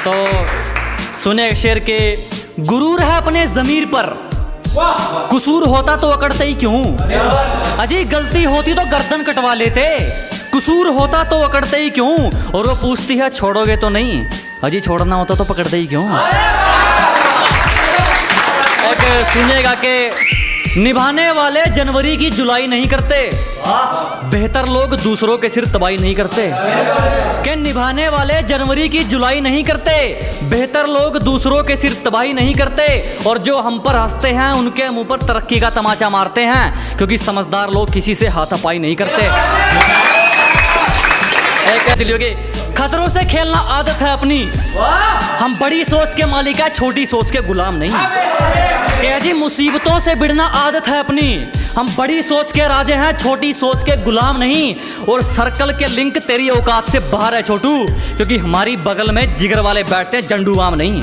तो सुने शेर के, गुरूर है अपने जमीर पर, कसूर होता तो अकड़ते ही क्यों। अजी गलती होती तो गर्दन कटवा लेते, कसूर होता तो अकड़ते ही क्यों। और वो पूछती है छोड़ोगे तो नहीं, अजी छोड़ना होता तो पकड़ते ही क्यों। एक सुनिएगा कि निभाने वाले जनवरी की जुलाई नहीं करते, बेहतर लोग दूसरों के सिर तबाही नहीं करते। कि निभाने वाले जनवरी की जुलाई नहीं करते, बेहतर लोग दूसरों के सिर तबाही नहीं करते। और जो हम पर हंसते हैं उनके मुंह पर तरक्की का तमाचा मारते हैं, क्योंकि समझदार लोग किसी से हाथापाई नहीं करते। खतरों से खेलना आदत है अपनी, हम बड़ी सोच के मालिक है, छोटी सोच के गुलाम नहीं। कि जी मुसीबतों से भिड़ना आदत है अपनी, हम बड़ी सोच के राजे हैं, छोटी सोच के गुलाम नहीं। और सर्कल के लिंक तेरी औकात से बाहर है छोटू, क्योंकि हमारी बगल में जिगर वाले बैठते हैं, जंडूबाम नहीं।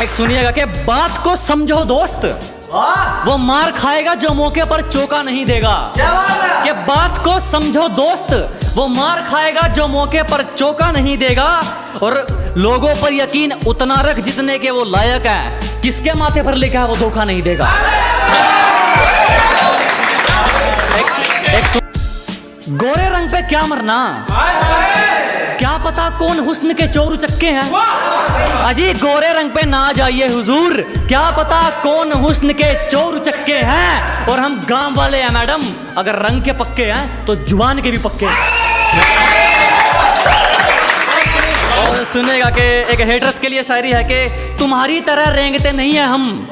एक सुनिएगा कि बात को समझो दोस्त, वो मार खाएगा जो मौके पर चौका नहीं देगा। कि बात को समझो दोस्त, वो मार खाएगा जो मौके पर चौका नहीं देगा। और लोगों पर यकीन उतना रख जितने के वो लायक है, किसके माथे पर लिखा है वो धोखा नहीं देगा। गोरे रंग पे क्या मरना, क्या पता कौन हुस्न के चोर चक्के हैं। अजी गोरे रंग पे ना जाइए हुजूर, क्या पता कौन हुस्न के चोर चक्के हैं। और हम गांव वाले हैं मैडम, अगर रंग के पक्के हैं तो जुबान के भी पक्के हैं। और सुनेगा कि एक हेटर्स के लिए शायरी है कि तुम्हारी तरह रेंगते नहीं है हम,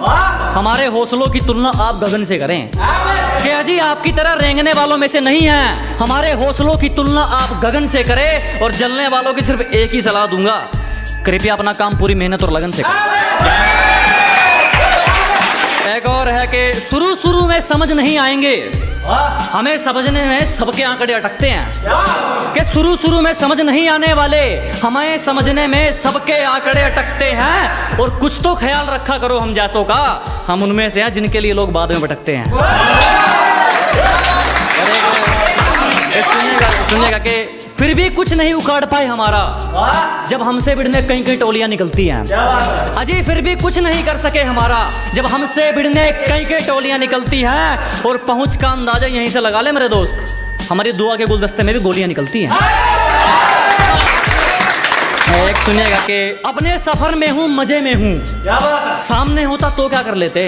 हमारे हौसलों की तुलना आप गगन से करें। कि अजी आपकी तरह रेंगने वालों में से नहीं है, हमारे हौसलों की तुलना आप गगन से करें। और जलने वालों की सिर्फ एक ही सलाह दूंगा, कृपया अपना काम पूरी मेहनत और लगन से करें। एक और है कि शुरू में समझ नहीं आएंगे, हमें समझने में सबके आंकड़े अटकते हैं। कि शुरू में समझ नहीं आने वाले, हमें समझने में सबके आंकड़े अटकते हैं। और कुछ तो ख्याल रखा करो हम जैसों का, हम उनमें से हैं जिनके लिए लोग बाद में भटकते हैं। सुनिएगा कि फिर भी कुछ नहीं उखाड़ पाए हमारा, जब हमसे भिड़ने कई टोलियां निकलती हैं। अजी फिर भी कुछ नहीं कर सके हमारा, जब हमसे भिड़ने कई टोलियां निकलती हैं। और पहुंच का अंदाजा यहीं से लगा ले मेरे दोस्त, हमारी दुआ के गुलदस्ते में भी गोलियां निकलती हैं। एक सुनिएगा कि अपने सफर में हूँ मजे में हूँ, सामने होता तो क्या कर लेते।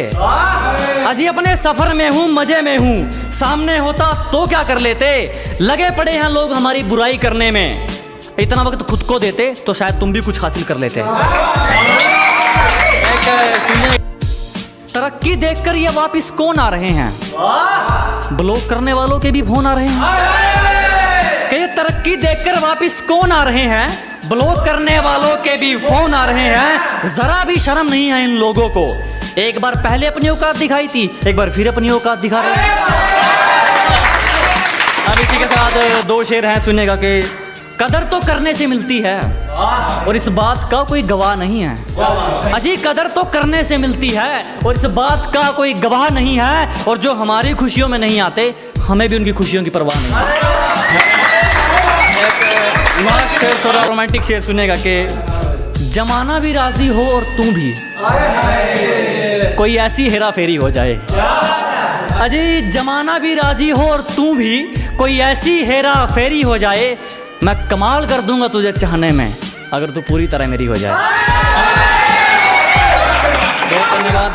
अजी अपने सफर में हूँ मजे में हूँ, सामने होता तो क्या कर लेते। लगे पड़े हैं लोग हमारी बुराई करने में, इतना वक्त खुद को देते तो शायद तुम भी कुछ हासिल कर लेते। तरक्की देखकर ये वापिस कौन आ रहे हैं, ब्लॉक करने वालों के भी फोन आ रहे हैं। कि ये तरक्की देखकर वापिस कौन आ रहे हैं, ब्लॉक करने वालों के भी फोन आ रहे हैं। जरा भी शर्म नहीं है इन लोगों को, एक बार पहले अपनी औकात दिखाई थी, एक बार फिर अपनी औकात दिखा रहे हैं। अब इसी के साथ दो शेर हैं, सुनेगा कि कदर तो करने से मिलती है और इस बात का कोई गवाह नहीं है। अजी कदर तो करने से मिलती है और इस बात का कोई गवाह नहीं है। और जो हमारी खुशियों में नहीं आते, हमें भी उनकी खुशियों की परवाह नहीं है। शेर थोड़ा रोमांटिक शेर सुनेगा कि जमाना भी राजी हो और तू भी, कोई ऐसी हेरा फेरी हो जाए। अजी जमाना भी राजी हो और तू भी, कोई ऐसी हेरा फेरी हो जाए। मैं कमाल कर दूंगा तुझे चाहने में, अगर तू पूरी तरह मेरी हो जाए। बहुत धन्यवाद।